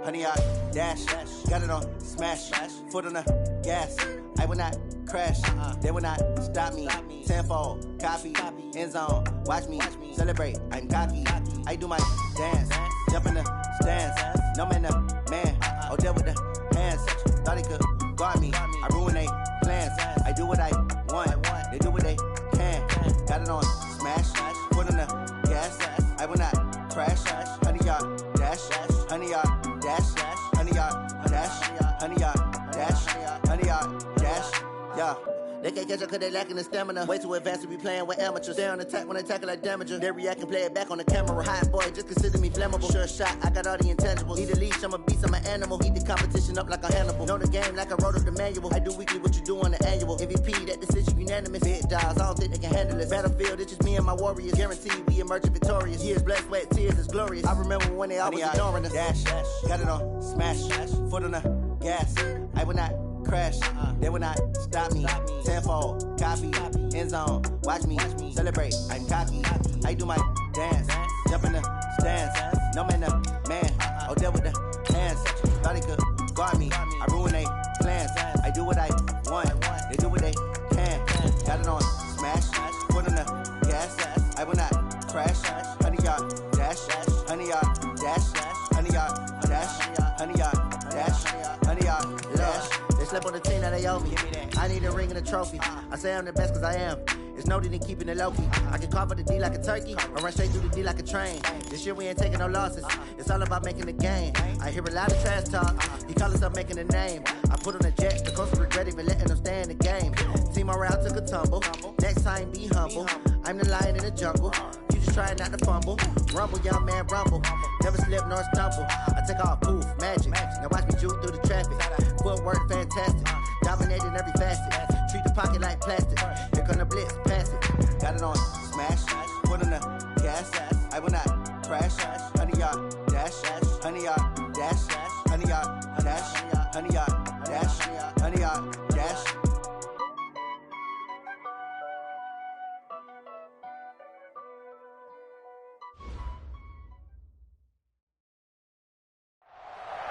100 yard dash. Got it on smash. Foot on the gas. I will not crash. They will not stop me. Tenfold, copy, end zone. Watch me celebrate. I'm cocky. I do my dance. Jump in the stands. No man, the man. Oh, there with the hands. Thought he could guard me. I ruin they plans. I do what I want. They do what they can. Got it on smash. Foot on the gas. I will not crash. 100 yard dash. 100 yard dash. 100 yard dash. 100 yard dash. 100 yard dash. Yeah. They can't catch up cause they lacking the stamina. Way too advanced to be playing with amateurs. Stay on attack when they tackle like damager. They react and play it back on the camera. Hot boy, just consider me flammable. Sure shot, I got all the intangibles. Need a leash, I'm a beast, I'm an animal. Eat the competition up like a Hannibal. Know the game like I wrote up the manual. I do weekly what you do on the annual. MVP, that decision unanimous. Big dogs, I don't think they can handle this. Battlefield, it's just me and my warriors. Guaranteed we emerge victorious. Years, blood, sweat, tears, it's glorious. I remember when they always ignoring us. Dash, got it on smash. Foot on the gas. I will not crash. They will not stop me. Tenfold, copy, end zone. Watch me celebrate. I'm cocky. I do my dance. Jump in the stands. No man, the man. Oh, there with the hands. Thought he could guard me. I ruin they plans. I do what I want. They do what they can. Got it on smash. Foot on the gas. I will not crash. 100 yard dash. 100 yard dash. 100 yard dash. 100 yard dash. 100 yard dash. Slip on the team that they owe me. I need a ring and a trophy. I say I'm the best cause I am. It's no need in keeping it low-key. I can carve up the D like a turkey or run straight through the D like a train. This year we ain't taking no losses. It's all about making the game. I hear a lot of trash talk. He call himself making a name. I put on the jets. The coach regret even letting them stay in the game. Team morale took a tumble. Next time be humble. I'm the lion in the jungle. You just trying not to fumble. Rumble, young man, rumble. Never slip nor stumble. I take off, poof, magic. Now watch me juke through the traffic. Footwork fantastic. Dominating every facet. Treat the pocket like plastic. Here come the blitz, pass it. Got it on smash. Foot on the gas. I will not crash. 100 yard dash. 100 yard dash. 100 yard dash. 100 yard dash. 100 yard dash.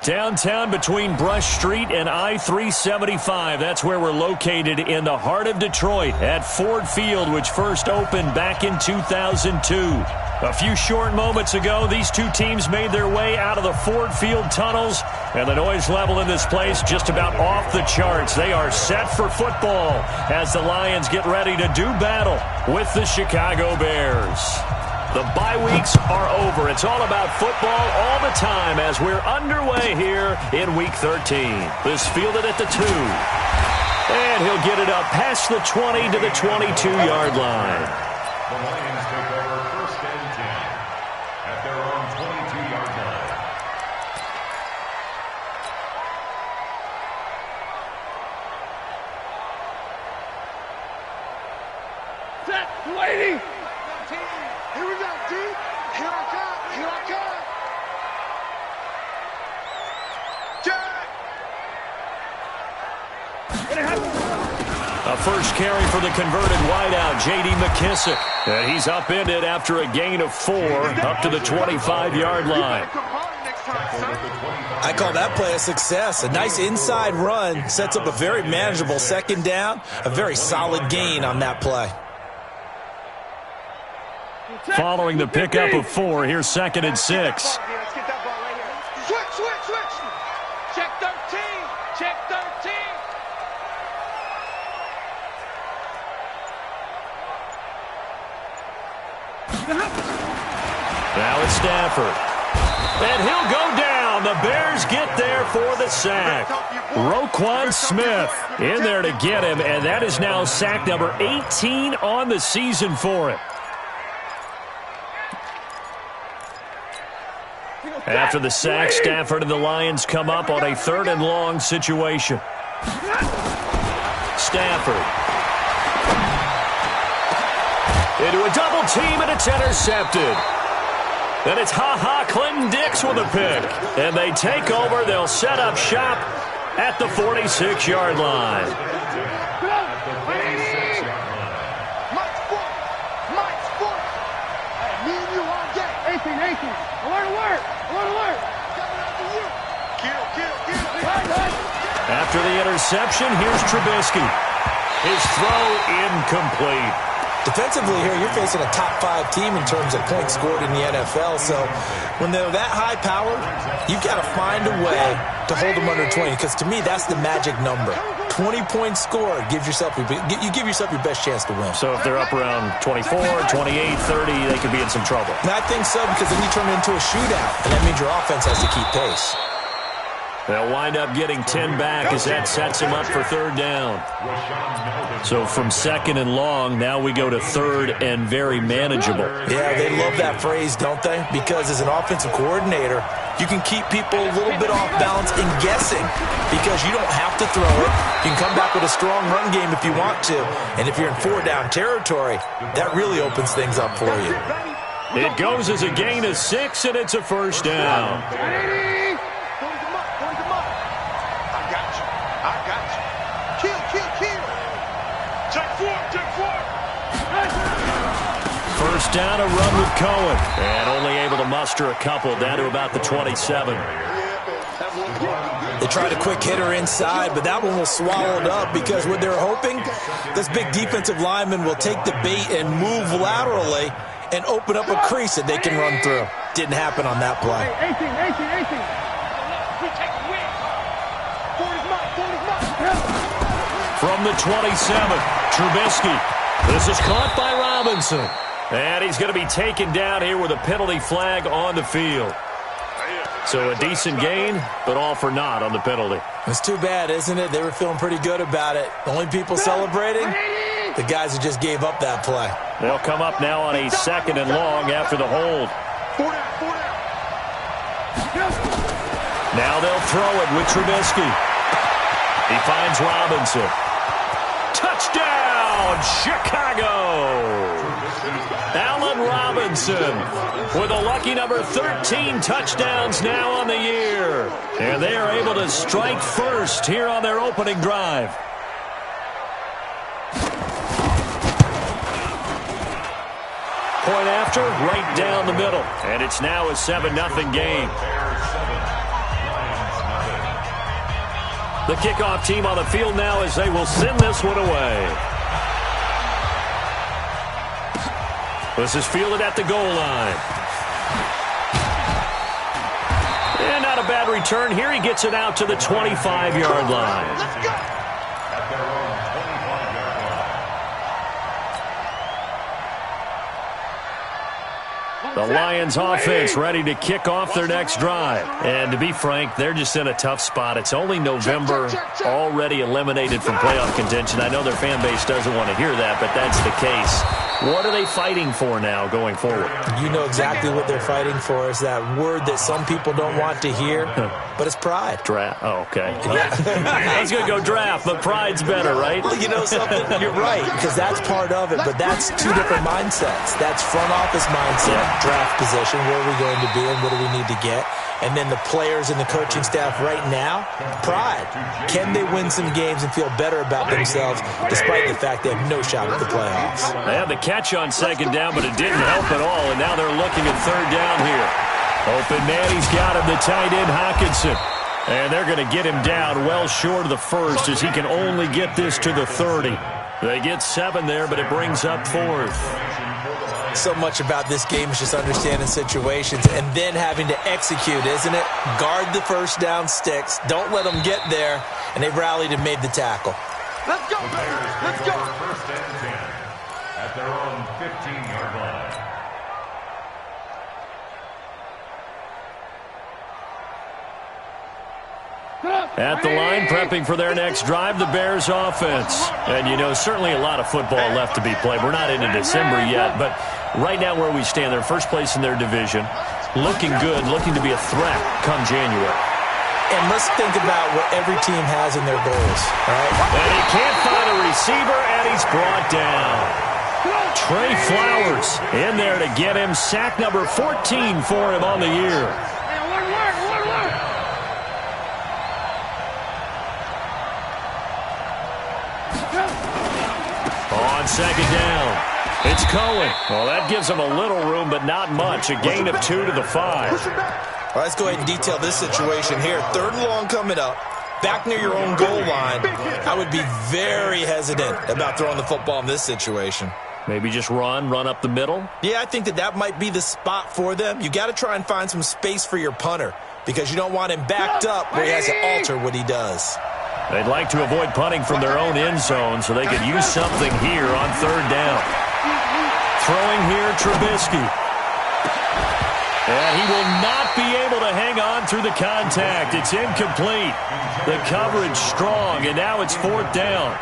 Downtown between Brush Street and I-375. That's where we're located in the heart of Detroit at Ford Field, which first opened back in 2002. A few short moments ago, these two teams made their way out of the Ford Field tunnels, and the noise level in this place just about off the charts. They are set for football as the Lions get ready to do battle with the Chicago Bears. The bye weeks are over. It's all about football all the time as we're underway here in Week 13. This fielded at the 2. And he'll get it up past the 20 to the 22-yard line. The Lions take over 1st and 10 at their own 22-yard line. Set, waiting. Here we go, D. Here I come. Here I come. A first carry for the converted wideout, J.D. McKissick. And he's upended after a gain of 4 up to the 25-yard line. I call that play a success. A nice inside run sets up a very manageable second down. A very solid gain on that play. Following the pickup of 4, here's 2nd and 6. Switch. Check 13. Check 13. Now it's Stafford. And he'll go down. The Bears get there for the sack. Roquan Smith in there to get him, and that is now sack number 18 on the season for him. After the sack, Stafford and the Lions come up on a 3rd and long situation. Stafford. Into a double team, and it's intercepted. And it's Clinton Dix with a pick. And they take over. They'll set up shop at the 46-yard line. I want to work. After the interception, here's Trubisky. His throw incomplete. Defensively here, you're facing a top 5 team in terms of points scored in the NFL. So when they're that high powered, you've got to find a way to hold them under 20. Because to me, that's the magic number. 20 points scored, you give yourself your best chance to win. So if they're up around 24, 28, 30, they could be in some trouble. And I think so, because then you turn it into a shootout, and that means your offense has to keep pace. They'll wind up getting 10 back as that sets them up for third down. So from second and long, now we go to third and very manageable. Yeah, they love that phrase, don't they? Because as an offensive coordinator, you can keep people a little bit off balance and guessing because you don't have to throw it. You can come back with a strong run game if you want to. And if you're in 4-down territory, that really opens things up for you. It goes as a gain of 6, and it's a first down. First down, a run with Cohen. And only able to muster a couple down to about the 27. They tried a quick hitter inside, but that one was swallowed up because what they're hoping, this big defensive lineman will take the bait and move laterally and open up a crease that they can run through. Didn't happen on that play. From the 27, Trubisky. This is caught by Robinson. And he's going to be taken down here with a penalty flag on the field. So a decent gain, but all for naught on the penalty. It's too bad, isn't it? They were feeling pretty good about it. The only people celebrating, the guys who just gave up that play. They'll come up now on a second and long after the hold. Now they'll throw it with Trubisky. He finds Robinson. Touchdown, Chicago! Allen Robinson with a lucky number 13 touchdowns now on the year. And they are able to strike first here on their opening drive. Point after, right down the middle. And it's now a 7-0 game. The kickoff team on the field now as they will send this one away. This is fielded at the goal line. And not a bad return here. He gets it out to the 25-yard line. Let's go. At their own 25-yard line. The Lions offense ready to kick off their next drive. And to be frank, they're just in a tough spot. It's only November, already eliminated from playoff contention. I know their fan base doesn't want to hear that, but that's the case. What are they fighting for now going forward? You know exactly what they're fighting for. Is that word that some people don't want to hear, but it's pride. Draft. Oh, okay. I was going to go draft, but pride's better, right? Well, you know something? You're right, because that's part of it, but that's two different mindsets. That's front office mindset, draft position, where are we going to be and what do we need to get? And then the players and the coaching staff right now, pride. Can they win some games and feel better about themselves despite the fact they have no shot at the playoffs? They had the catch on second down, but it didn't help at all, and now they're looking at third down here. Open man, he's got him, the tight end, Hockenson. And they're going to get him down well short of the first as he can only get this to the 30. They get 7 there, but it brings up fourth. So much about this game is just understanding situations and then having to execute, isn't it? Guard the first down sticks. Don't let them get there. And they rallied and made the tackle. Let's go. Let's go. First and 10 at their own 15-yard line. At the line, prepping for their next drive, the Bears offense. And, you know, certainly a lot of football left to be played. We're not into December yet, but right now where we stand, they're first place in their division. Looking good, looking to be a threat come January. And let's think about what every team has in their goals, all right? And he can't find a receiver, and he's brought down. Trey Flowers in there to get him. Sack number 14 for him on the year. On second down, it's Cohen. Well, that gives him a little room, but not much. A gain of 2 to the 5. All right, let's go ahead and detail this situation here. Third and long coming up. back near your own goal line, I would be very hesitant about throwing the football in this situation. Maybe just run up the middle? Yeah, I think that might be the spot for them. You got to try and find some space for your punter because you don't want him backed up where he has to alter what he does. They'd like to avoid punting from their own end zone so they could use something here on third down. Throwing here, Trubisky. And he will not be able to hang on through the contact. It's incomplete. The coverage strong, and now it's fourth down.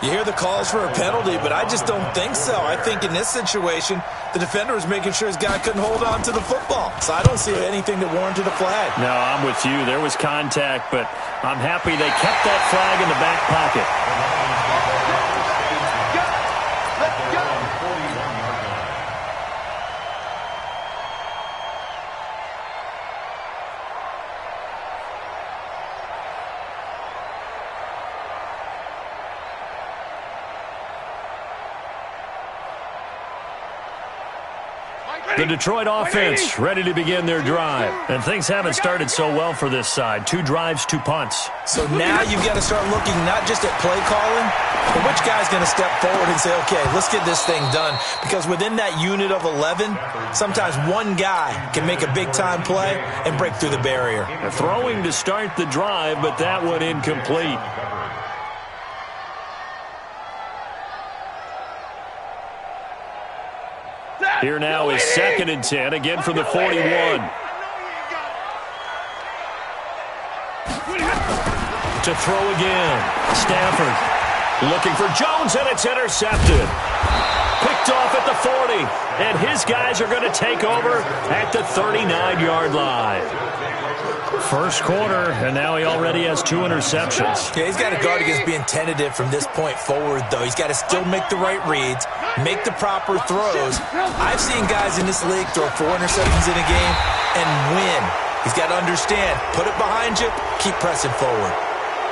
You hear the calls for a penalty, but I just don't think so. I think in this situation, the defender was making sure his guy couldn't hold on to the football. So I don't see anything that warranted a flag. No, I'm with you. There was contact, but I'm happy they kept that flag in the back pocket. The Detroit offense ready to begin their drive. And things haven't started so well for this side. 2 drives, 2 punts. So now you've got to start looking not just at play calling, but which guy's going to step forward and say, okay, let's get this thing done. Because within that unit of 11, sometimes one guy can make a big-time play and break through the barrier. Throwing to start the drive, but that one incomplete. Here now is 2nd and 10, again from the 41. To throw again. Stafford looking for Jones, and it's intercepted. Picked off at the 40, and his guys are going to take over at the 39-yard line. First quarter, and now he already has 2 interceptions. Yeah, he's got to guard against being tentative from this point forward, though. He's got to still make the right reads, make the proper throws. I've seen guys in this league throw 4 interceptions in a game and win. He's got to understand, put it behind you, keep pressing forward.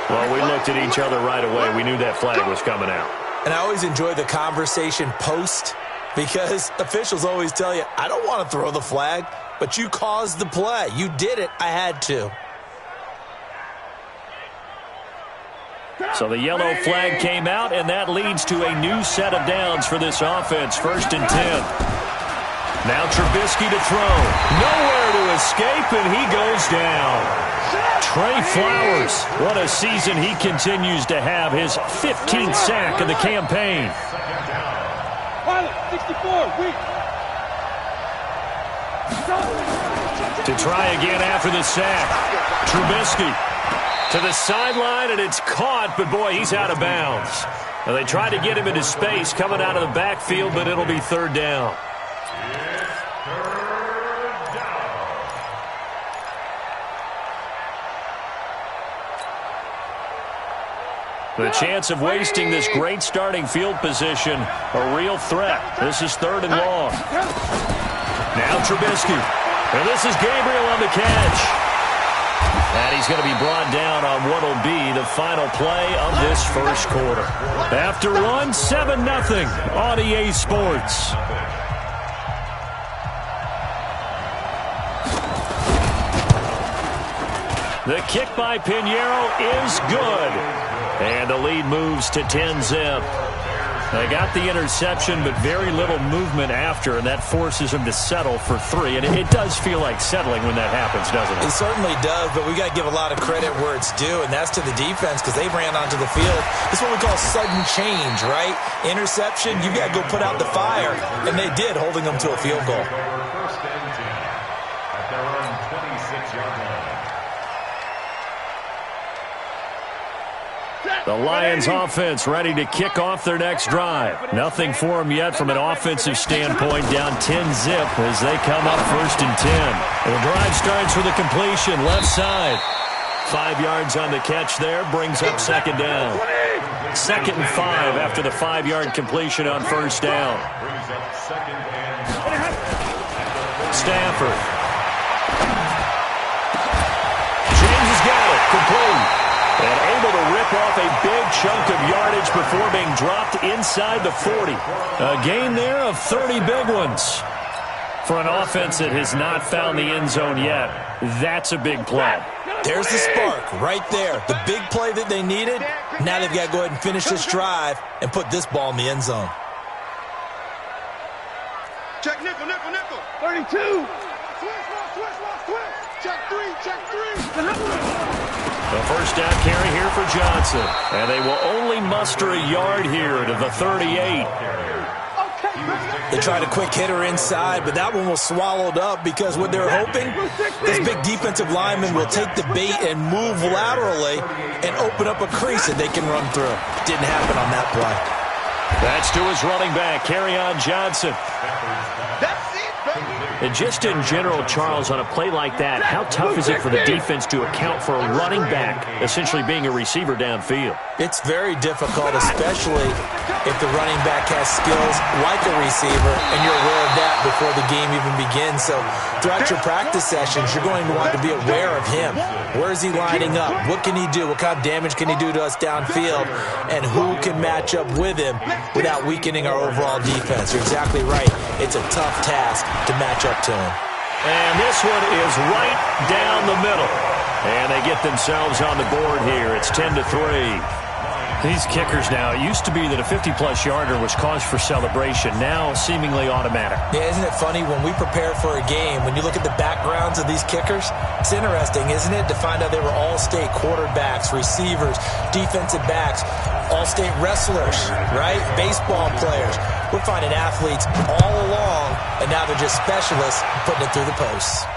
Well, we looked at each other right away. We knew that flag was coming out. And I always enjoy the conversation post because officials always tell you, I don't want to throw the flag, but you caused the play. You did it. I had to. So the yellow flag came out, and that leads to a new set of downs for this offense. 1st and 10. Now Trubisky to throw. Nowhere to escape, and he goes down. Trey Flowers, what a season he continues to have. His 15th sack of the campaign. 64, weak. To try again after the sack. Trubisky to the sideline, and it's caught, but boy, he's out of bounds. Now, they tried to get him into space coming out of the backfield, but it'll be 3rd down. The chance of wasting this great starting field position, a real threat. This is 3rd and long. Now Trubisky. And this is Gabriel on the catch. And he's going to be brought down on what will be the final play of this first quarter. After one, 7-0 on EA Sports. The kick by Pinheiro is good. And the lead moves to 10-zip. They got the interception, but very little movement after, and that forces them to settle for 3. And it does feel like settling when that happens, doesn't it? It certainly does, but we got to give a lot of credit where it's due, and that's to the defense because they ran onto the field. This is what we call sudden change, right? Interception, you got to go put out the fire, and they did, holding them to a field goal. 1st and 10 at their own 26-yard line. The Lions offense ready to kick off their next drive. Nothing for them yet from an offensive standpoint, down 10-zip as they come up 1st and 10. The drive starts with a completion left side. 5 yards on the catch there, brings up 2nd down. 2nd and 5 after the 5-yard completion on 1st down. Stafford. James has got it, complete. And able to rip off a big chunk of yardage before being dropped inside the 40. A gain there of 30 big ones. For an offense that has not found the end zone yet, that's a big play. There's the spark right there. The big play that they needed. Now they've got to go ahead and finish this drive and put this ball in the end zone. Check nickel, nickel, nickel. 32. Switch. Check three. The first down carry here for Johnson. And they will only muster a yard here to the 38. They tried a quick hitter inside, but that one was swallowed up because what they're hoping, this big defensive lineman will take the bait and move laterally and open up a crease that they can run through. Didn't happen on that play. That's to his running back, Kerryon Johnson. And just in general, Charles, on a play like that, how tough is it for the defense to account for a running back essentially being a receiver downfield? It's very difficult, especially if the running back has skills like a receiver, and you're aware of that before the game even begins. So throughout your practice sessions, you're going to want to be aware of him. Where is he lining up? What can he do? What kind of damage can he do to us downfield? And who can match up with him without weakening our overall defense? You're exactly right. It's a tough task to match up to him. And this one is right down the middle. And they get themselves on the board here. It's 10-3. These kickers now, it used to be that a 50-plus yarder was cause for celebration. Now seemingly automatic. Yeah, isn't it funny when we prepare for a game, when you look at the backgrounds of these kickers, it's interesting, isn't it, to find out they were all-state quarterbacks, receivers, defensive backs, all-state wrestlers, right? Baseball players. We're finding athletes all along, and now they're just specialists putting it through the posts.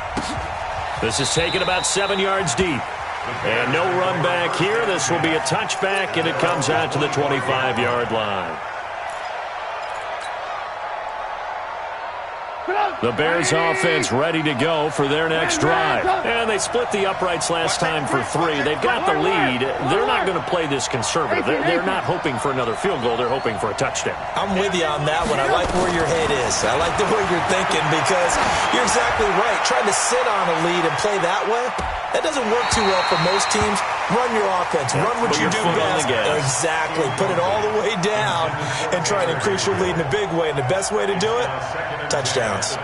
This is taken about 7 yards deep. And no run back here. This will be a touchback, and it comes out to the 25-yard line. The Bears offense ready to go for their next drive. And they split the uprights last time for 3. They've got the lead. They're not going to play this conservative. They're not hoping for another field goal. They're hoping for a touchdown. I'm with you on that one. I like where your head is. I like the way you're thinking because you're exactly right. Trying to sit on a lead and play that way, that doesn't work too well for most teams. Run your offense. Run what you do best. Exactly. Put it all the way down and try to increase your lead in a big way. And the best way to do it, touchdowns.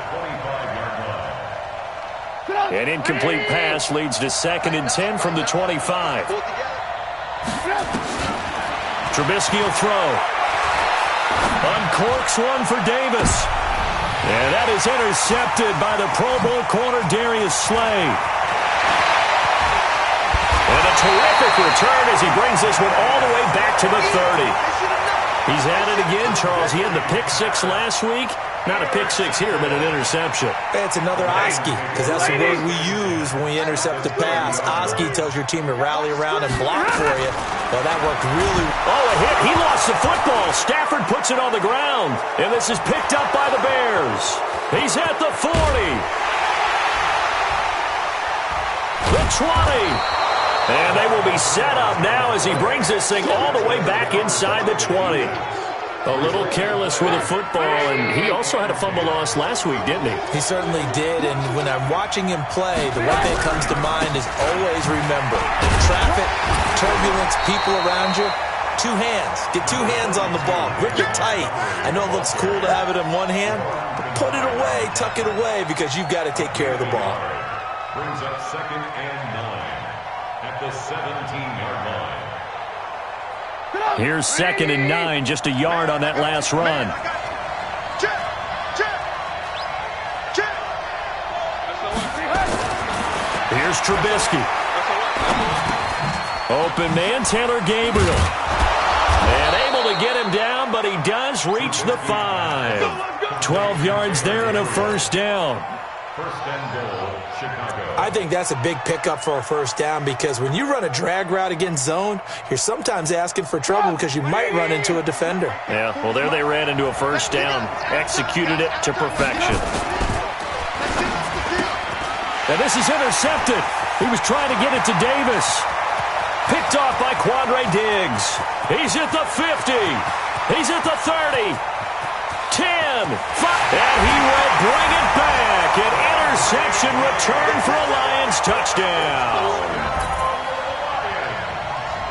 An incomplete pass leads to 2nd and 10 from the 25. Trubisky will throw. Uncorks one for Davis. And that is intercepted by the Pro Bowl corner Darius Slay. And a terrific return as he brings this one all the way back to the 30. He's at it again, Charles. He had the pick 6 last week. Not a pick 6 here, but an interception. It's another Oski, because that's the word we use when we intercept the pass. Oski tells your team to rally around and block for you. Well, that worked really well. Oh, a hit. He lost the football. Stafford puts it on the ground. And this is picked up by the Bears. He's at the 40. The 20. And they will be set up now as he brings this thing all the way back inside the 20. A little careless with a football, and he also had a fumble loss last week, didn't he? He certainly did, and when I'm watching him play, the one thing that comes to mind is always remember, traffic, turbulence, people around you, 2 hands. Get 2 hands on the ball. Grip it tight. I know it looks cool to have it in one hand, but put it away, tuck it away, because you've got to take care of the ball. Brings up 2nd and 9 at the 17-yard line. Here's 2nd and 9, just a yard on that last run. Here's Trubisky. Open man, Taylor Gabriel. And able to get him down, but he does reach the 5. 12 yards there and a first down. First and goal, Chicago. I think that's a big pickup for a first down because when you run a drag route against zone, you're sometimes asking for trouble because you might run into a defender. Yeah, well, there they ran into a first down, executed it to perfection. And this is intercepted. He was trying to get it to Davis. Picked off by Quandre Diggs. He's at the 50. He's at the 30. 10, 5, and he will bring it back. An interception return for a Lions touchdown.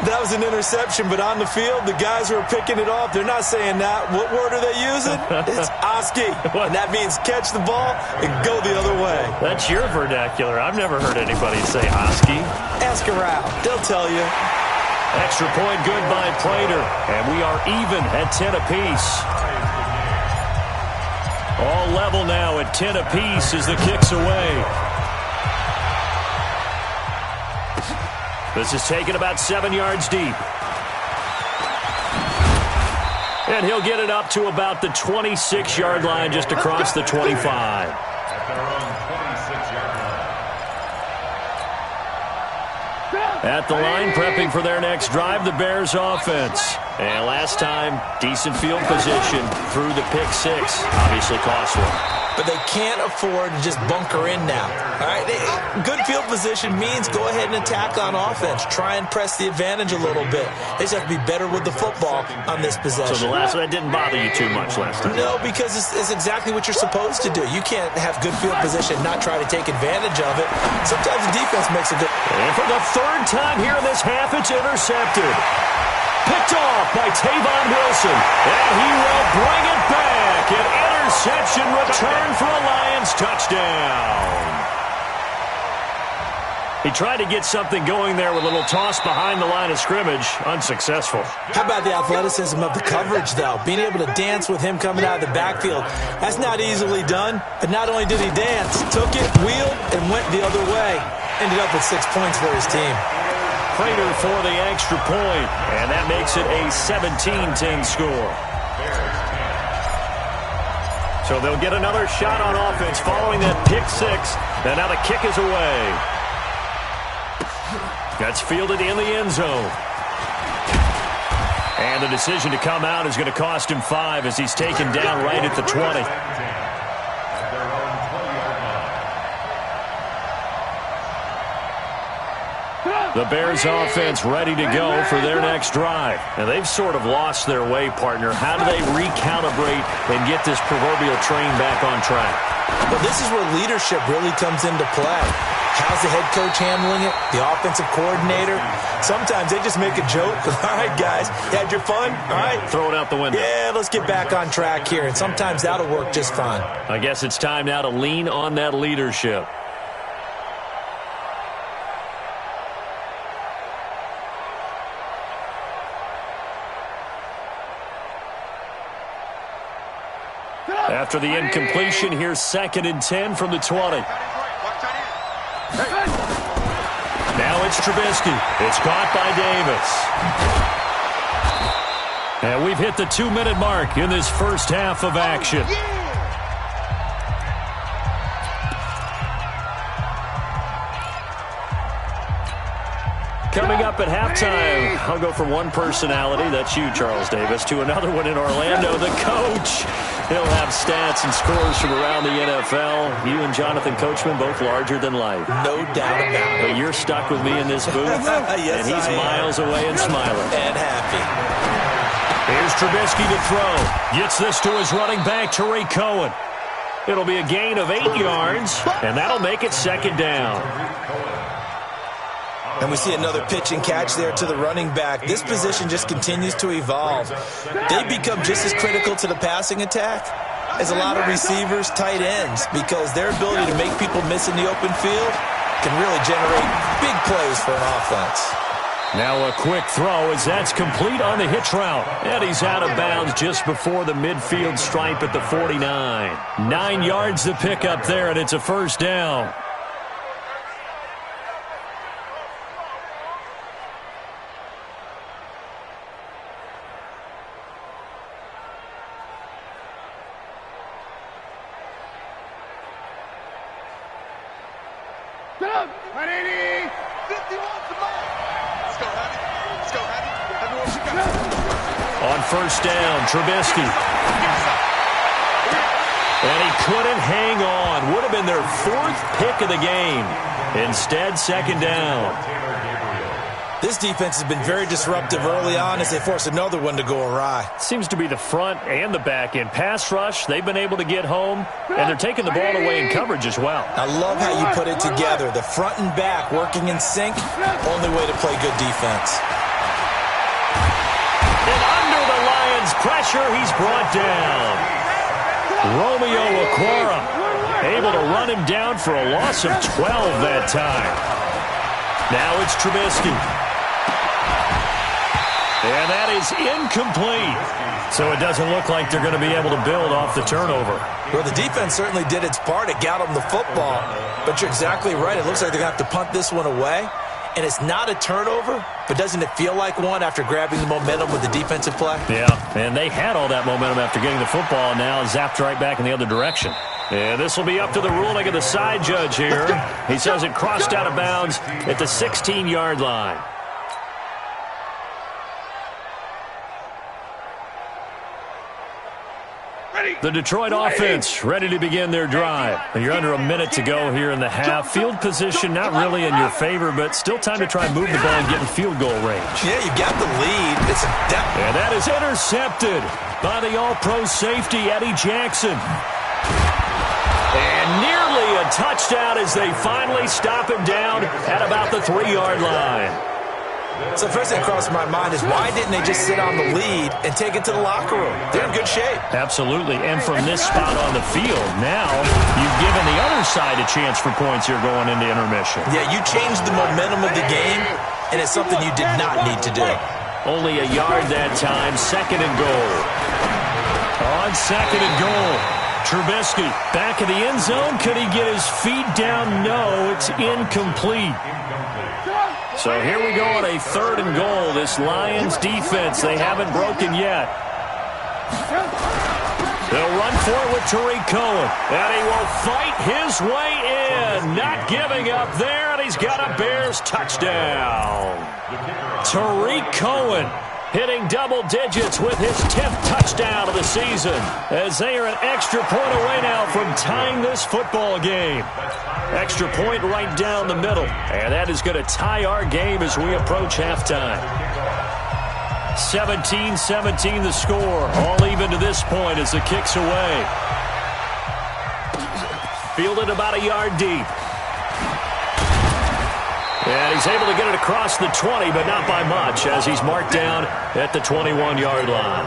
That was an interception, but on the field, the guys who are picking it off, they're not saying that. What word are they using? It's Oski, and that means catch the ball and go the other way. That's your vernacular. I've never heard anybody say Oski. Ask around. They'll tell you. Extra point good by Prater, and we are even at 10 apiece. All level now at 10 apiece as the kick's away. This is taken about 7 yards deep. And he'll get it up to about the 26-yard line, just across the 25. At their own 26-yard line. At the line, prepping for their next drive, the Bears offense. And last time, decent field position through the pick six. Obviously cost one. But they can't afford to just bunker in now. All right, good field position means go ahead and attack on offense. Try and press the advantage a little bit. They just have to be better with the football on this possession. So the last one didn't bother you too much last time? No, because it's exactly what you're supposed to do. You can't have good field position and not try to take advantage of it. Sometimes the defense makes a good... And for the third time here in this half, it's intercepted. Picked off by Tavon Wilson. And he will bring it back. An interception return for a Lions touchdown. He tried to get something going there with a little toss behind the line of scrimmage. Unsuccessful. How about the athleticism of the coverage, though? Being able to dance with him coming out of the backfield. That's not easily done. But not only did he dance, took it, wheeled, and went the other way. Ended up with 6 points for his team. Prater for the extra point, and that makes it a 17-10 score. So they'll get another shot on offense following that pick six, and now the kick is away. That's fielded in the end zone. And the decision to come out is going to cost him 5 as he's taken down right at the 20. The Bears offense ready to go for their next drive. And they've sort of lost their way, partner. How do they recalibrate and get this proverbial train back on track? Well, this is where leadership really comes into play. How's the head coach handling it? The offensive coordinator? Sometimes they just make a joke. All right, guys, you had your fun? All right. Throw it out the window. Yeah, let's get back on track here. And sometimes that'll work just fine. I guess it's time now to lean on that leadership. After the incompletion, here's 2nd and 10 from the 20. Now it's Trubisky. It's caught by Davis. And we've hit the 2-minute mark in this first half of action. Coming up at halftime, I'll go from one personality, that's you, Charles Davis, to another one in Orlando, the coach. He'll have stats and scores from around the NFL. You and Jonathan Coachman, both larger than life. No doubt about it. But you're stuck with me in this booth, yes, and he's miles away and smiling. And happy. Here's Trubisky to throw. Gets this to his running back, Tariq Cohen. It'll be a gain of 8 yards, and that'll make it 2nd down. And we see another pitch and catch there to the running back. This position just continues to evolve. They become just as critical to the passing attack as a lot of receivers, tight ends, because their ability to make people miss in the open field can really generate big plays for an offense. Now a quick throw as that's complete on the hitch route. And he's out of bounds just before the midfield stripe at the 49. 9 yards to pick up there, and it's a 1st down. On 1st down, Trubisky. And he couldn't hang on. Would have been their 4th pick of the game. Instead, 2nd down. This defense has been very disruptive early on as they force another one to go awry. Seems to be the front and the back end. Pass rush, they've been able to get home, and they're taking the ball away in coverage as well. I love how you put it together. The front and back working in sync, only way to play good defense. pressure. He's brought down. Romeo Okwara able to run him down for a loss of 12 that time. Now it's Trubisky. And that is incomplete. So it doesn't look like they're going to be able to build off the turnover. Well, the defense certainly did its part. It got them the football. But you're exactly right. It looks like they're going to have to punt this one away. And it's not a turnover, but doesn't it feel like one after grabbing the momentum with the defensive play? Yeah, and they had all that momentum after getting the football, and now zapped right back in the other direction. And this will be up to the ruling of the side judge here. He says it crossed out of bounds at the 16-yard line. The Detroit offense ready to begin their drive. You're under a minute to go here in the half. Field position not really in your favor, but still time to try and move the ball and get in field goal range. Yeah, you got the lead. It's a and that is intercepted by the all-pro safety, Eddie Jackson. And nearly a touchdown as they finally stop him down at about the 3-yard line. So first thing that crossed my mind is why didn't they just sit on the lead and take it to the locker room? They're in good shape. Absolutely. And from this spot on the field, now you've given the other side a chance for points here going into intermission. Yeah, you changed the momentum of the game, and it's something you did not need to do. Only a yard that time. 2nd and goal. On 2nd and goal. Trubisky back in the end zone. Could he get his feet down? No, it's incomplete. So here we go on a 3rd and goal. This Lions defense, they haven't broken yet. They'll run for it with Tariq Cohen. And he will fight his way in. Not giving up there, and he's got a Bears touchdown. Tariq Cohen hitting double digits with his 10th touchdown of the season, as they are an extra point away now from tying this football game. Extra point right down the middle, and that is going to tie our game as we approach halftime. 17-17 the score, all even to this point as the kick's away. Fielded about a yard deep. And he's able to get it across the 20, but not by much, as he's marked down at the 21-yard line.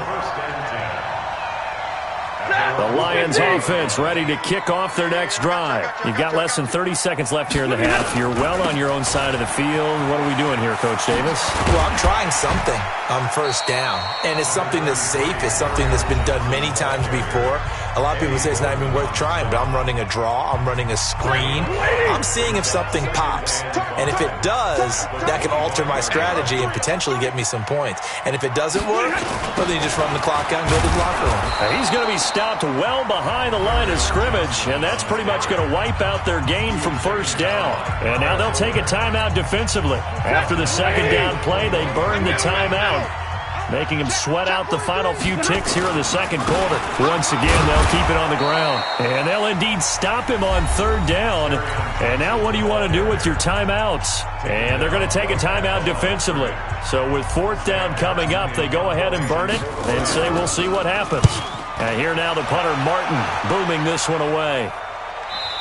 The Lions offense ready to kick off their next drive. You've got less than 30 seconds left here in the half. You're well on your own side of the field. What are we doing here, Coach Davis? Well, I'm trying something on 1st down, and it's something that's safe. It's something that's been done many times before. A lot of people say it's not even worth trying, but I'm running a draw. I'm running a screen. I'm seeing if something pops, and if it does, that can alter my strategy and potentially get me some points. And if it doesn't work, well, then you just run the clock out and go to the locker room. Now he's going to be stopped well behind the line of scrimmage, and that's pretty much going to wipe out their gain from 1st down. And now they'll take a timeout defensively. After the 2nd down play, they burn the timeout, making him sweat out the final few ticks here in the 2nd quarter. Once again, they'll keep it on the ground. And they'll indeed stop him on 3rd down. And now what do you want to do with your timeouts? And they're going to take a timeout defensively. So with 4th down coming up, they go ahead and burn it and say we'll see what happens. And here now the punter, Martin, booming this one away.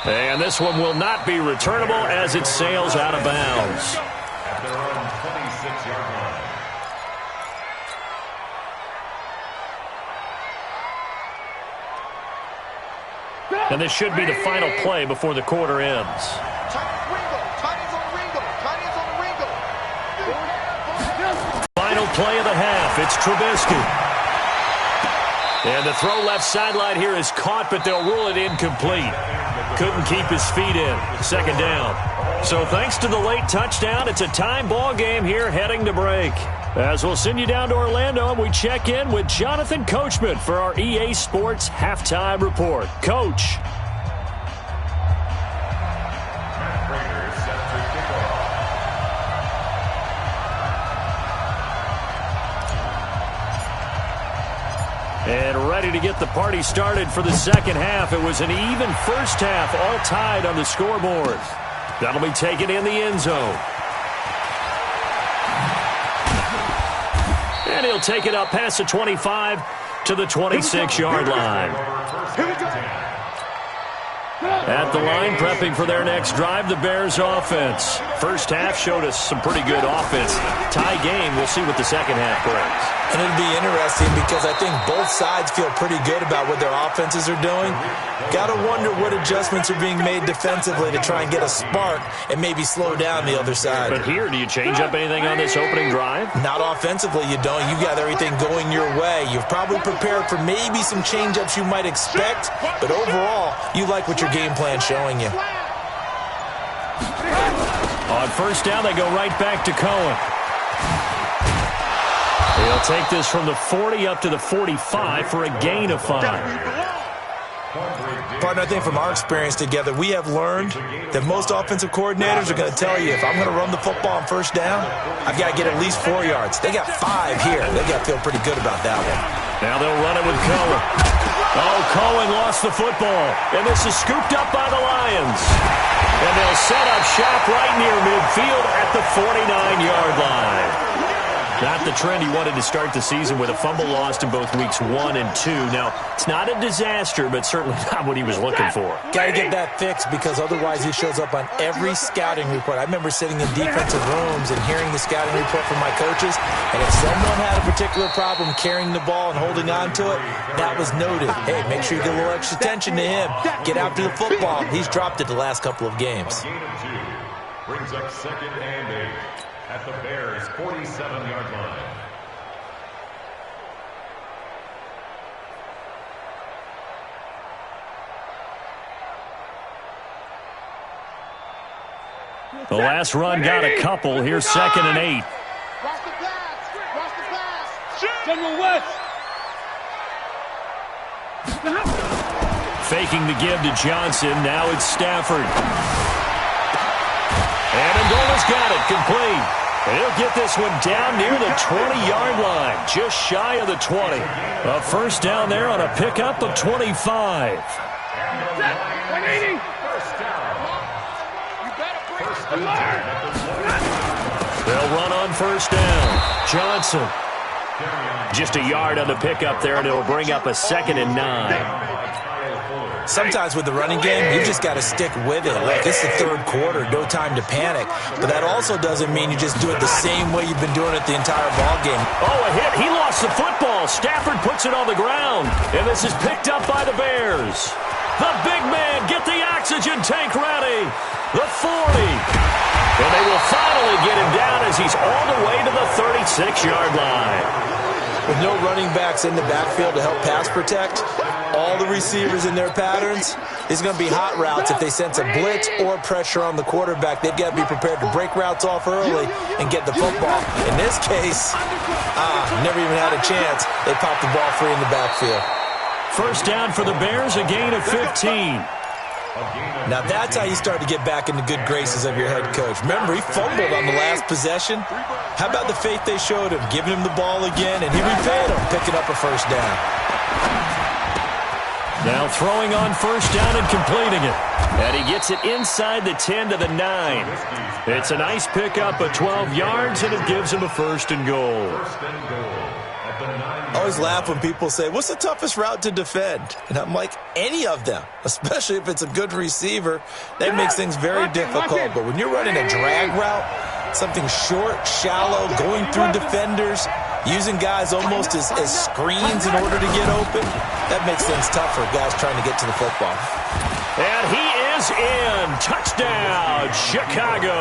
And this one will not be returnable as it sails out of bounds. At their own 26-yard line. And this should be the final play before the quarter ends. Final play of the half. It's Trubisky. And the throw left sideline here is caught, but they'll rule it incomplete. Couldn't keep his feet in. 2nd down. So thanks to the late touchdown, it's a tie ball game here heading to break. As we'll send you down to Orlando, and we check in with Jonathan Coachman for our EA Sports Halftime Report. Coach. Matt Prater is set to kick off. And ready to get the party started for the 2nd half. It was an even 1st half, all tied on the scoreboard. That'll be taken in the end zone. And he'll take it up past the 25 to the 26-yard line. At the line, prepping for their next drive, the Bears offense. First half showed us some pretty good offense. Tie game, we'll see what the second half brings. And it'll be interesting because I think both sides feel pretty good about what their offenses are doing. Got to wonder what adjustments are being made defensively to try and get a spark and maybe slow down the other side. But here, do you change up anything on this opening drive? Not offensively, you don't. You got everything going your way. You've probably prepared for maybe some change-ups you might expect, but overall, you like what your game plan's showing you. On first down, they go right back to Cohen. He'll take this from the 40 up to the 45 for a gain of 5. Partner, I think from our experience together, we have learned that most offensive coordinators are going to tell you, if I'm going to run the football on first down, I've got to get at least 4 yards. They got 5 here. They got to feel pretty good about that one. Now they'll run it with Cohen. Oh, Cohen lost the football. And this is scooped up by the Lions. And they'll set up shop right near midfield at the 49-yard line. Not the trend he wanted to start the season with a fumble lost in both weeks 1 and 2. Now, it's not a disaster, but certainly not what he was looking for. Got to get that fixed because otherwise he shows up on every scouting report. I remember sitting in defensive rooms and hearing the scouting report from my coaches, and if someone had a particular problem carrying the ball and holding on to it, that was noted. Hey, make sure you get a little extra attention to him. Get after the football. He's dropped it the last couple of games. A gain of 2 brings up 2nd and 8 at the Bears' 47-yard line. The last run got a couple. Here's 2nd and 8. Watch the pass. Watch the pass. General West. Faking the give to Johnson. Now it's Stafford. And Amendola's got it. Complete. And he'll get this one down near the 20-yard line. Just shy of the 20. A first down there on a pickup of 25. They'll run on first down. Johnson. Just a yard on the pickup there, and it'll bring up a 2nd and 9. Sometimes with the running game, you just got to stick with it. Like, it's the 3rd quarter, no time to panic. But that also doesn't mean you just do it the same way you've been doing it the entire ball game. Oh, a hit. He lost the football. Stafford puts it on the ground. And this is picked up by the Bears. The big man, get the oxygen tank ready. The 40. And they will finally get him down as he's all the way to the 36-yard line. With no running backs in the backfield to help pass protect, all the receivers in their patterns, it's going to be hot routes if they sense a blitz or pressure on the quarterback. They've got to be prepared to break routes off early and get the football. In this case, never even had a chance. They popped the ball free in the backfield. First down for the Bears, a gain of 15. Now that's how you start to get back in the good graces of your head coach. Remember, he fumbled on the last possession. How about the faith they showed him, giving him the ball again, and he repaid him, picking up a first down. Now throwing on first down and completing it. And he gets it inside the 10 to the 9. It's a nice pickup of 12 yards, and it gives him a 1st and goal. I always laugh when people say, what's the toughest route to defend? And I'm like, any of them, especially if it's a good receiver. That makes things very difficult. But when you're running a drag route, something short, shallow, going through defenders, using guys almost as screens in order to get open, that makes things tough for guys trying to get to the football. And he is in. Touchdown, Chicago.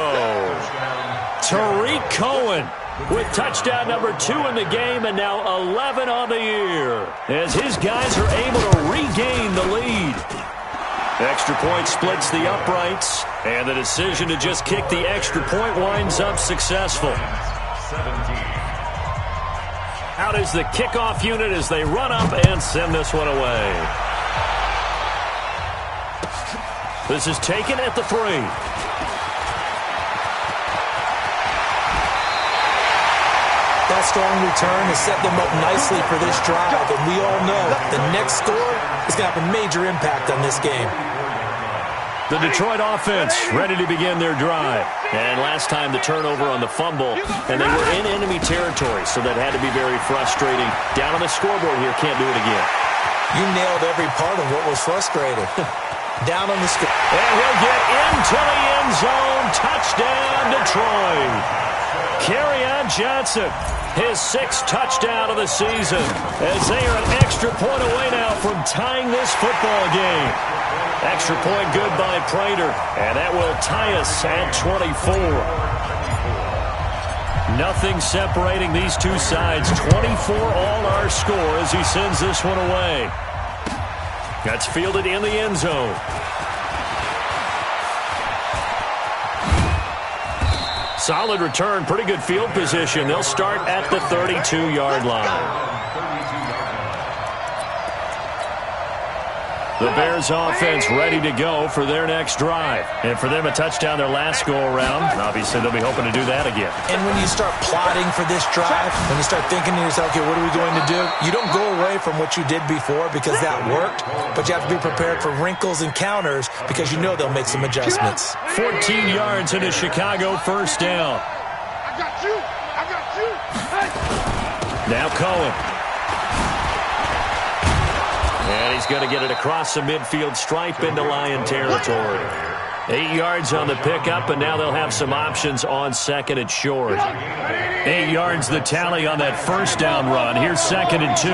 Tariq Cohen with touchdown number 2 in the game, and now 11 on the year, as his guys are able to regain the lead. Extra point splits the uprights, and the decision to just kick the extra point winds up successful. Out is the kickoff unit as they run up and send this one away. This is taken at the 3. That strong return has set them up nicely for this drive, and we all know the next score is going to have a major impact on this game. The Detroit offense ready to begin their drive. And last time the turnover on the fumble, and they were in enemy territory, so that had to be very frustrating. Down on the scoreboard here, can't do it again. You nailed every part of what was frustrating. Down on the score. And he'll get into the end zone. Touchdown, Detroit. Kerryon Johnson, his 6th touchdown of the season, as they are an extra point away now from tying this football game. Extra point good by Prater, and that will tie us at 24. Nothing separating these two sides. 24 all our score as he sends this one away. That's fielded in the end zone. Solid return, pretty good field position. They'll start at the 32-yard line. The Bears offense ready to go for their next drive. And for them, a touchdown their last go-around. Obviously, they'll be hoping to do that again. And when you start plotting for this drive, when you start thinking to yourself, okay, what are we going to do? You don't go away from what you did before because that worked, but you have to be prepared for wrinkles and counters because you know they'll make some adjustments. 14 yards into Chicago, first down. I got you. I got you. Hey. Now Cohen. And he's going to get it across the midfield stripe into Lion territory. 8 yards on the pickup, and now they'll have some options on second and short. 8 yards the tally on that first down run. Here's 2nd and 2.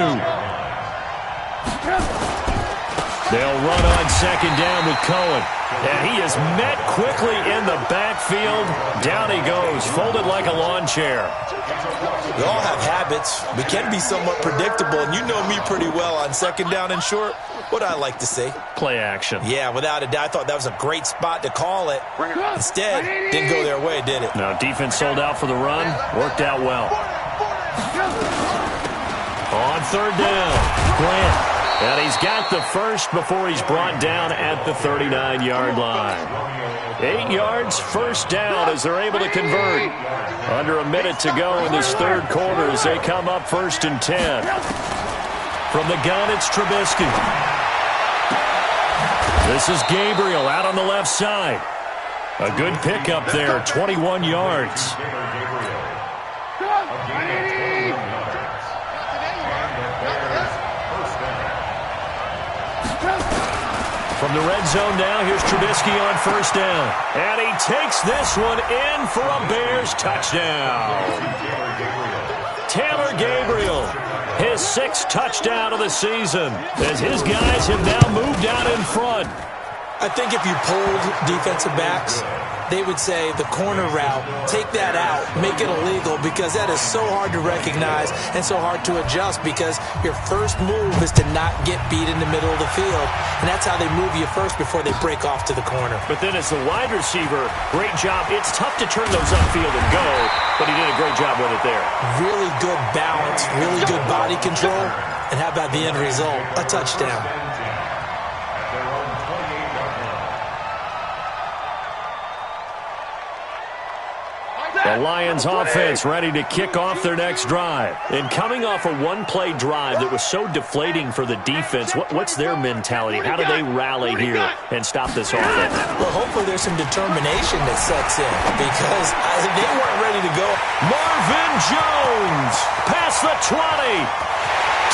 They'll run on second down with Cohen. And he is met quickly in the backfield. Down he goes, folded like a lawn chair. We all have habits. We can be somewhat predictable, and you know me pretty well on second down and short. What I like to say? Play action. Yeah, without a doubt. I thought that was a great spot to call it. Instead, didn't go their way, did it? No, defense sold out for the run. Worked out well. On third down, Grant. And he's got the first before he's brought down at the 39-yard line. 8 yards, first down as they're able to convert. Under a minute to go in this third quarter as they come up 1st and 10. From the gun, it's Trubisky. This is Gabriel out on the left side. A good pickup there, 21 yards. From the red zone now, here's Trubisky on first down. And he takes this one in for a Bears touchdown. Taylor Gabriel, his 6th touchdown of the season, as his guys have now moved out in front. I think if you polled defensive backs, they would say the corner route, take that out, make it illegal, because that is so hard to recognize and so hard to adjust because your first move is to not get beat in the middle of the field. And that's how they move you first before they break off to the corner. But then as the wide receiver, great job. It's tough to turn those upfield and go, but he did a great job with it there. Really good balance, really good body control. And how about the end result? A touchdown. The Lions offense ready to kick off their next drive. And coming off a one-play drive that was so deflating for the defense, what's their mentality? How do they rally here and stop this offense? Well, hopefully there's some determination that sets in because they weren't ready to go. Marvin Jones past the 20.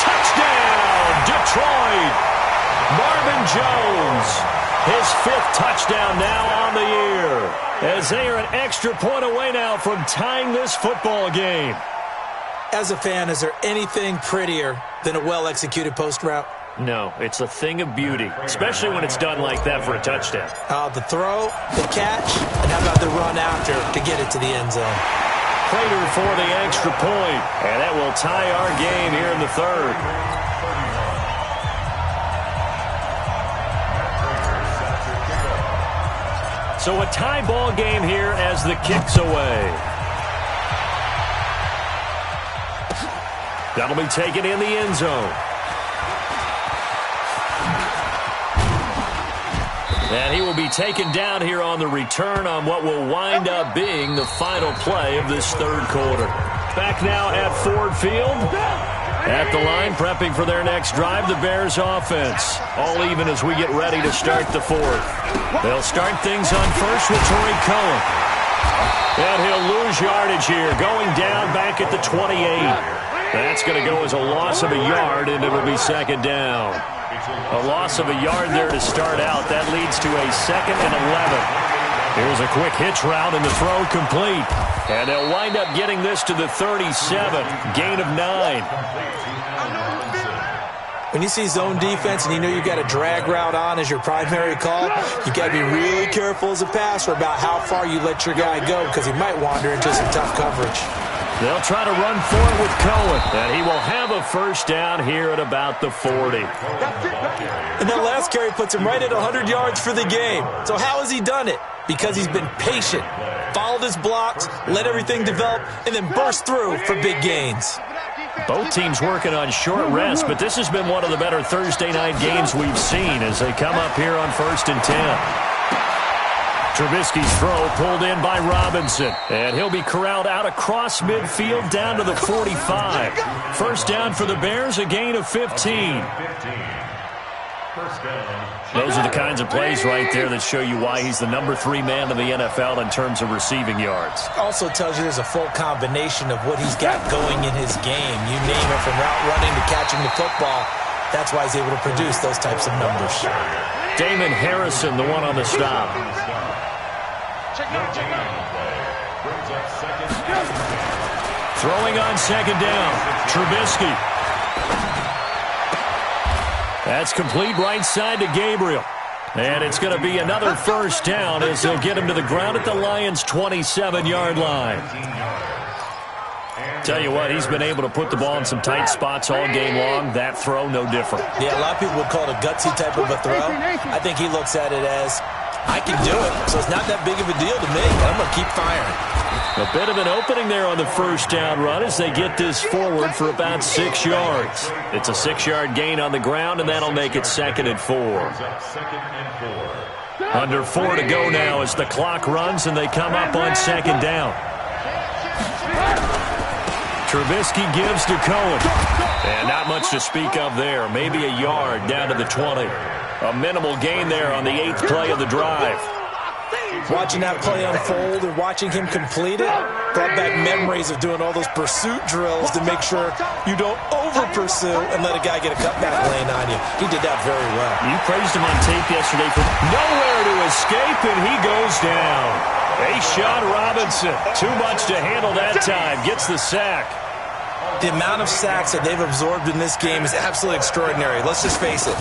Touchdown, Detroit. Marvin Jones, his 5th touchdown now on the year. As they are an extra point away now from tying this football game. As a fan, is there anything prettier than a well-executed post route? No, it's a thing of beauty, especially when it's done like that for a touchdown. The throw, the catch, and how about the run after to get it to the end zone? Prater for the extra point, and that will tie our game here in the third. So a tie ball game here as the kick's away. That'll be taken in the end zone. And he will be taken down here on the return on what will wind up being the final play of this third quarter. Back now at Ford Field. At the line, prepping for their next drive, the Bears offense. All even as we get ready to start the fourth. They'll start things on first with Tariq Cohen. And he'll lose yardage here, going down back at the 28. That's going to go as a loss of a yard, and it'll be second down. A loss of a yard there to start out. That leads to a 2nd and 11. Here's a quick hitch route, and the throw complete. And they'll wind up getting this to the 37. Gain of 9. When you see zone defense and you know you've got a drag route on as your primary call, you've got to be really careful as a passer about how far you let your guy go because he might wander into some tough coverage. They'll try to run for it with Cohen, and he will have a first down here at about the 40. And that last carry puts him right at 100 yards for the game. So how has he done it? Because he's been patient, followed his blocks, let everything develop, and then burst through for big gains. Both teams working on short rest, but this has been one of the better Thursday night games we've seen as they come up here on 1st and 10. Trubisky's throw pulled in by Robinson, and he'll be corralled out across midfield down to the 45. First down for the Bears, a gain of 15. Those are the kinds of plays right there that show you why he's the number 3 man in the NFL in terms of receiving yards. Also tells you there's a full combination of what he's got going in his game. You name it, from route running to catching the football. That's why he's able to produce those types of numbers. Damon Harrison, the one on the stop. Throwing on second down, Trubisky. That's complete right side to Gabriel. And it's going to be another first down as they'll get him to the ground at the Lions' 27-yard line. Tell you what, he's been able to put the ball in some tight spots all game long. That throw, no different. Yeah, a lot of people would call it a gutsy type of a throw. I think he looks at it as, I can do it, so it's not that big of a deal to me. I'm going to keep firing. A bit of an opening there on the first down run as they get this forward for about 6 yards. It's a 6-yard gain on the ground, and that'll make it 2nd and 4. Under 4 to go now as the clock runs and they come up on second down. Trubisky gives to Cohen. And not much to speak of there. Maybe a yard down to the 20. A minimal gain there on the 8th play of the drive. Watching that play unfold and watching him complete it brought back memories of doing all those pursuit drills to make sure you don't over-pursue and let a guy get a cutback lane on you. He did that very well. You praised him on tape yesterday for nowhere to escape, and he goes down. A'Shawn Robinson, too much to handle that time, gets the sack. The amount of sacks that they've absorbed in this game is absolutely extraordinary. Let's just face it.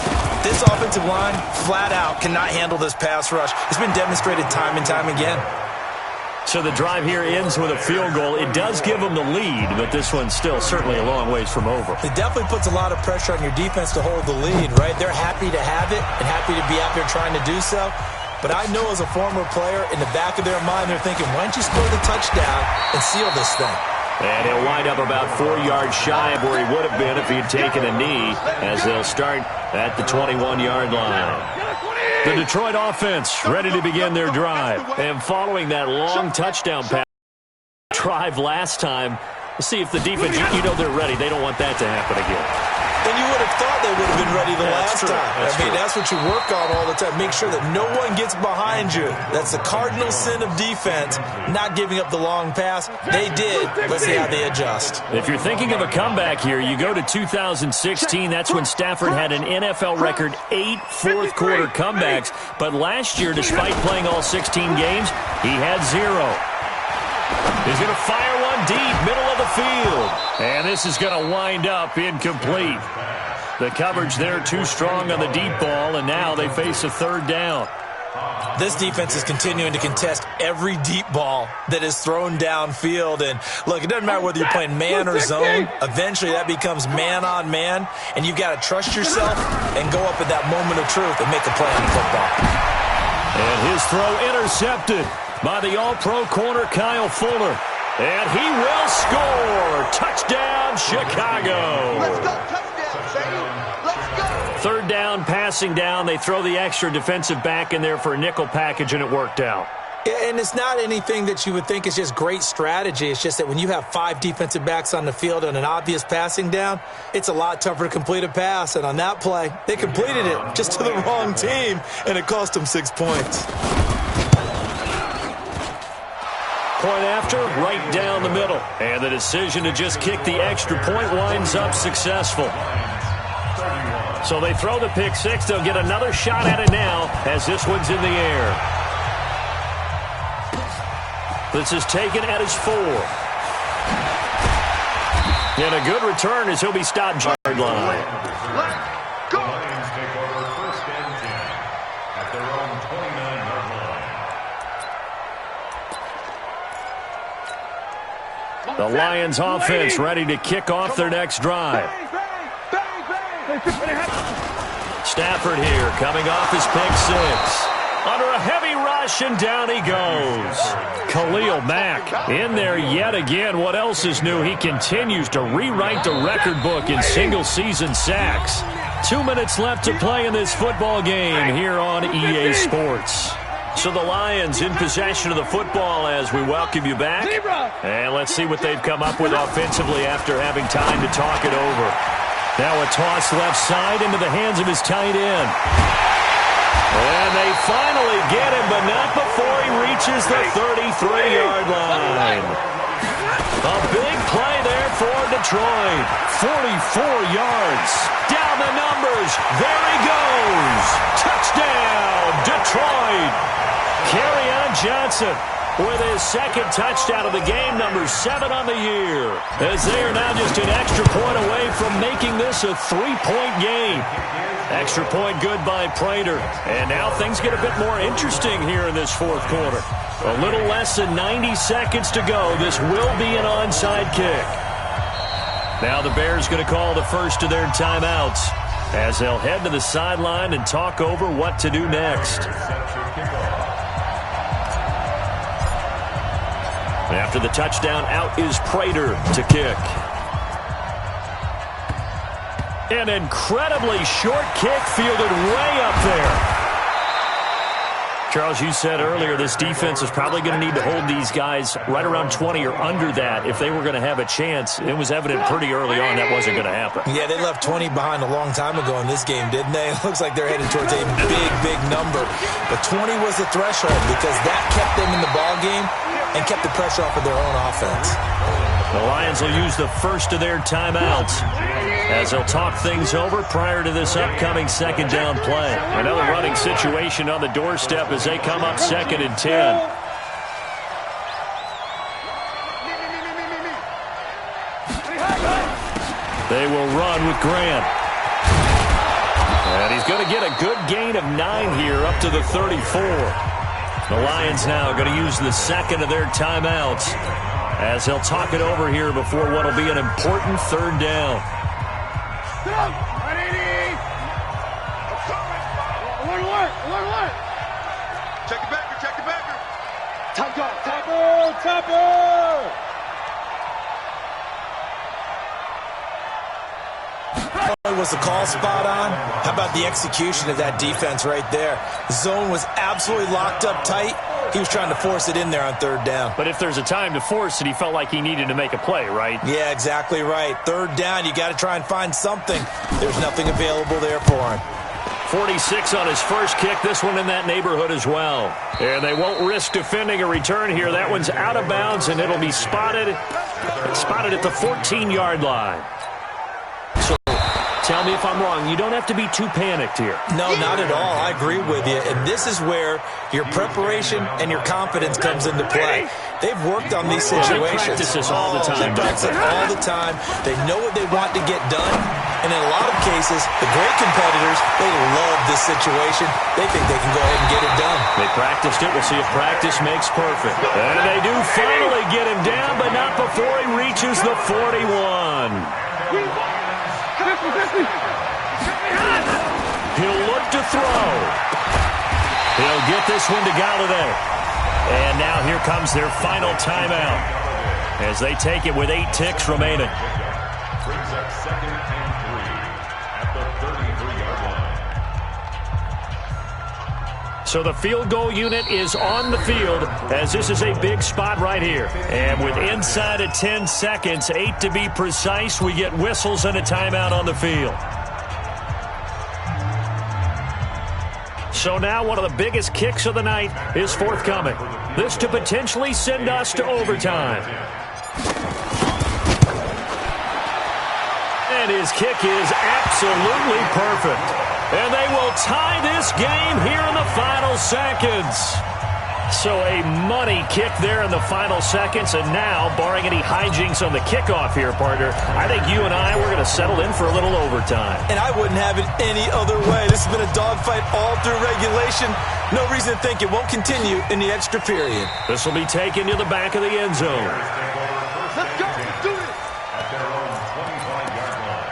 This offensive line, flat out, cannot handle this pass rush. It's been demonstrated time and time again. So the drive here ends with a field goal. It does give them the lead, but this one's still certainly a long ways from over. It definitely puts a lot of pressure on your defense to hold the lead, right? They're happy to have it and happy to be out there trying to do so. But I know as a former player, in the back of their mind, they're thinking, why don't you score the touchdown and seal this thing? And he'll wind up about 4 yards shy of where he would have been if he had taken a knee, as they'll start at the 21-yard line. The Detroit offense ready to begin their drive. And following that long touchdown pass drive last time, we'll see if the defense, you know they're ready. They don't want that to happen again. Then you would have thought they would have been ready the last time. That's what you work on all the time. Make sure that no one gets behind you. That's the cardinal sin of defense, not giving up the long pass. They did. Let's see how they adjust. If you're thinking of a comeback here, you go to 2016. That's when Stafford had an NFL record 8 fourth-quarter comebacks. But last year, despite playing all 16 games, he had 0. He's going to fire one deep, middle of the field. And this is going to wind up incomplete. The coverage there too strong on the deep ball, and now they face a third down. This defense is continuing to contest every deep ball that is thrown downfield. And, look, it doesn't matter whether you're playing man or zone. Eventually that becomes man on man, and you've got to trust yourself and go up at that moment of truth and make a play on football. And his throw intercepted by the all-pro corner Kyle Fuller. And he will score. Touchdown, Chicago. Let's go. Touchdown, baby. Let's go. Third down, passing down. They throw the extra defensive back in there for a nickel package, and it worked out. And it's not anything that you would think is just great strategy. It's just that when you have 5 defensive backs on the field and an obvious passing down, it's a lot tougher to complete a pass. And on that play, they completed it just to the wrong team, and it cost them 6 points. Point after, right down the middle. And the decision to just kick the extra point winds up successful. So they throw the pick six. They'll get another shot at it now as this one's in the air. This is taken at his 4. And a good return as he'll be stopped yard line. The Lions take over 1st and 10 at their own 29-yard line. The Lions offense ready to kick off their next drive. Stafford here coming off his pick six. Under a heavy rush, and down he goes. Khalil Mack in there yet again. What else is new? He continues to rewrite the record book in single-season sacks. 2 minutes left to play in this football game here on EA Sports. So the Lions in possession of the football as we welcome you back. And let's see what they've come up with offensively after having time to talk it over. Now a toss left side into the hands of his tight end. And they finally get him, but not before he reaches the 33-yard line. A big play there for Detroit. 44 yards. Down the numbers. There he goes. Touchdown, Detroit. Kerryon Johnson with his second touchdown of the game, number 7 on the year. As they are now just an extra point away from making this a 3-point game. Extra point good by Prater. And now things get a bit more interesting here in this fourth quarter. A little less than 90 seconds to go. This will be an onside kick. Now the Bears going to call the first of their timeouts as they'll head to the sideline and talk over what to do next. After the touchdown, out is Prater to kick. An incredibly short kick fielded way up there. Charles, you said earlier this defense is probably going to need to hold these guys right around 20 or under that if they were going to have a chance. It was evident pretty early on that wasn't going to happen. Yeah, they left 20 behind a long time ago in this game, didn't they? It looks like they're headed towards a big number. But 20 was the threshold because that kept them in the ball game and kept the pressure off of their own offense. The Lions will use the first of their timeouts as they'll talk things over prior to this upcoming second down play. Another running situation on the doorstep as they come up 2nd and 10. They will run with Grant. And he's going to get a good gain of 9 here up to the 34. The Lions now going to use the second of their timeouts as they'll talk it over here before what will be an important third down. Check it back. Topper! Was the call spot on? How about the execution of that defense right there? The zone was absolutely locked up tight. He was trying to force it in there on third down. But if there's a time to force it, he felt like he needed to make a play, right? Yeah, exactly right. Third down, you got to try and find something. There's nothing available there for him. 46 on his first kick. This one in that neighborhood as well. And they won't risk defending a return here. That one's out of bounds, and it'll be spotted at the 14-yard line. So tell me if I'm wrong. You don't have to be too panicked here. No, not at all. I agree with you. And this is where your preparation and your confidence comes into play. They've worked on these situations. They practice this all the time. They practice it all the time. They know what they want to get done. And in a lot of cases, the great competitors, they love this situation. They think they can go ahead and get it done. They practiced it. We'll see if practice makes perfect. And they do finally get him down, but not before he reaches the 41. He'll look to throw. He'll get this one to Golladay. And now here comes their final timeout as they take it with 8 ticks remaining. Brings up 2nd and 3 at the 33-yard line. So the field goal unit is on the field as this is a big spot right here. And with inside of 10 seconds, 8 to be precise, we get whistles and a timeout on the field. So now one of the biggest kicks of the night is forthcoming. This to potentially send us to overtime. And his kick is absolutely perfect. And they will tie this game here in the final seconds. So a money kick there in the final seconds. And now, barring any hijinks on the kickoff here, partner, I think you and I, we're going to settle in for a little overtime. And I wouldn't have it any other way. This has been a dogfight all through regulation. No reason to think it won't continue in the extra period. This will be taken to the back of the end zone. Let's go. Do it. At their own 25-yard line.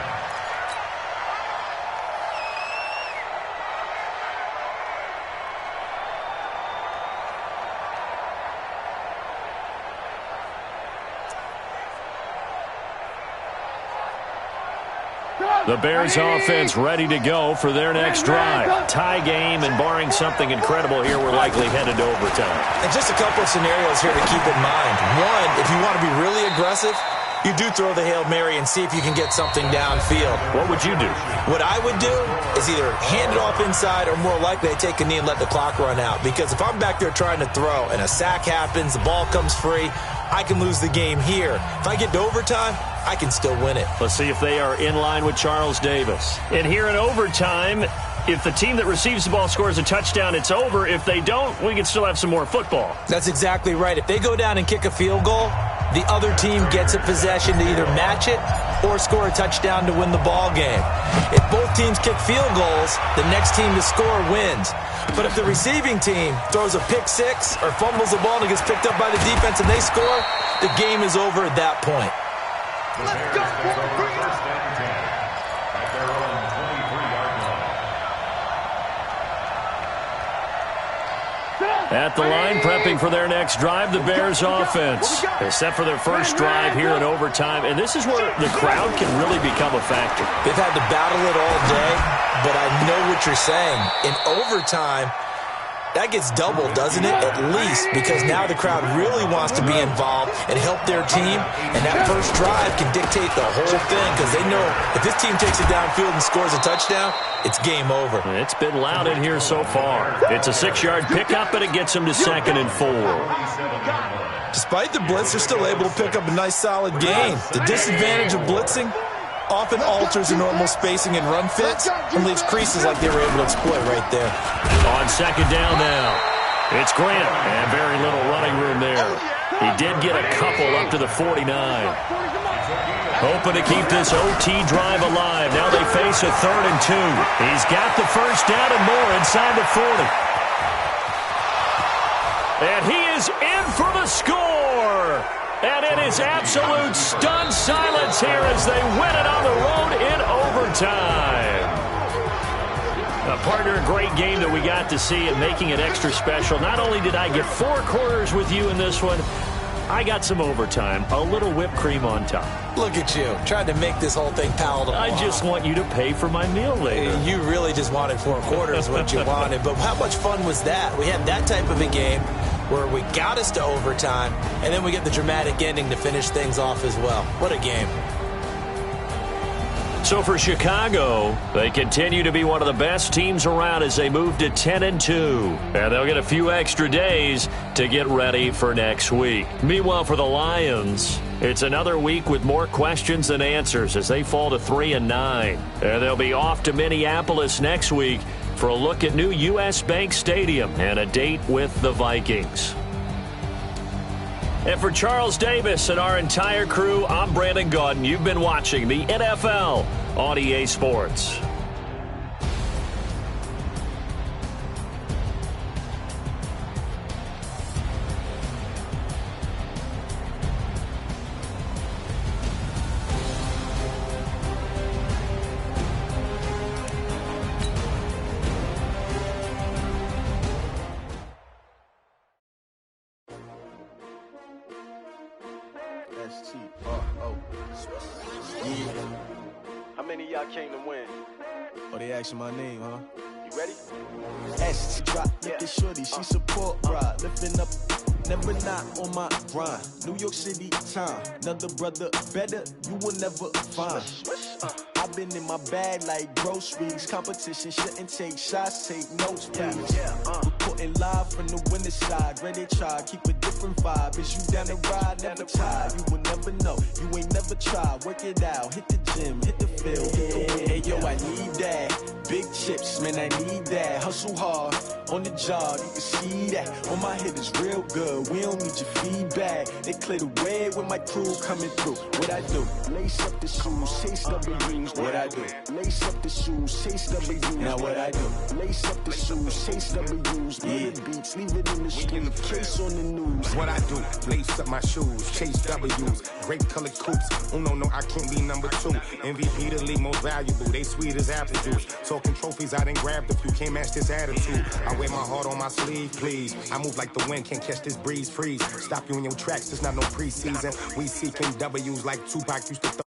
The Bears offense ready to go for their next drive. Tie game, and barring something incredible here, we're likely headed to overtime. And just a couple of scenarios here to keep in mind. One, if you want to be really aggressive, you do throw the Hail Mary and see if you can get something downfield. What would you do? What I would do is either hand it off inside or more likely I take a knee and let the clock run out. Because if I'm back there trying to throw and a sack happens, the ball comes free, I can lose the game here. If I get to overtime, I can still win it. Let's see if they are in line with Charles Davis. And here in overtime, if the team that receives the ball scores a touchdown, it's over. If they don't, we can still have some more football. That's exactly right. If they go down and kick a field goal, the other team gets a possession to either match it or score a touchdown to win the ball game. If both teams kick field goals, the next team to score wins. But if the receiving team throws a pick six or fumbles the ball and it gets picked up by the defense and they score, the game is over at that point. Let's go. Bring it. First and 10 at their own 23-yard line. At the line, prepping for their next drive, the Bears offense. They're set for their first drive here in overtime, and this is where the crowd can really become a factor. They've had to battle it all day, but I know what you're saying. In overtime, that gets doubled, doesn't it? At least, because now the crowd really wants to be involved and help their team, and that first drive can dictate the whole thing because they know if this team takes it downfield and scores a touchdown, it's game over. It's been loud in here so far. It's a 6-yard pickup, and it gets them to 2nd and 4. Despite the blitz, they're still able to pick up a nice solid gain. The disadvantage of blitzing often alters the normal spacing and run fits and leaves creases like they were able to exploit right there. On 2nd down now, it's Grant, and very little running room there. He did get a couple up to the 49. Hoping to keep this OT drive alive. Now they face a 3rd and 2. He's got the first down and more inside the 40. And he is in for the score. And it is absolute stunned silence here as they win it on the road in overtime. Partner, a great game that we got to see and making it extra special. Not only did I get 4 quarters with you in this one, I got some overtime, a little whipped cream on top. Look at you, trying to make this whole thing palatable. I just want you to pay for my meal later. You really just wanted 4 quarters, what you wanted. But how much fun was that? We had that type of a game where we got us to overtime, and then we get the dramatic ending to finish things off as well. What a game. So for Chicago, they continue to be one of the best teams around as they move to 10 and 2. And they'll get a few extra days to get ready for next week. Meanwhile, for the Lions, it's another week with more questions than answers as they fall to 3 and 9. And they'll be off to Minneapolis next week for a look at new U.S. Bank Stadium and a date with the Vikings. And for Charles Davis and our entire crew, I'm Brandon Gaudin. You've been watching the NFL on EA Sports. How many of y'all came to win? Oh, they asking my name, huh? You ready? ST drop, looking shorty, she support ride, lifting up, never not on my grind. New York City time, another brother better, you will never find. I've been been in my bag like groceries. Competition shouldn't take shots, take notes, please. Reporting live from the winter side. Ready to try, keep a different vibe. Is you down the ride, never tired. You will never know, you ain't never tried. Work it out, hit the gym, hit the field. Hey, yo, I need that. Big chips, man, I need that. Hustle hard, on the job, you can see that. On my head is real good, we don't need your feedback. They clear the way with my crew coming through. What I do? Lace up the shoes, chase W's. What I do? Lace up the shoes, chase W's. Now what I do? Lace up the shoes, chase W's. Yeah, beats, leave it in the street, case on the news. What I do? Lace up my shoes, chase W's. Great colored coops. No, I can't be number 2. MVP the league most valuable. They sweet as apple juice. Talking trophies, I done grabbed a few. Can't match this attitude. I wear my heart on my sleeve, please. I move like the wind, can't catch this breeze. Freeze. Stop you in your tracks. It's not no preseason. We seeking W's like Tupac used to.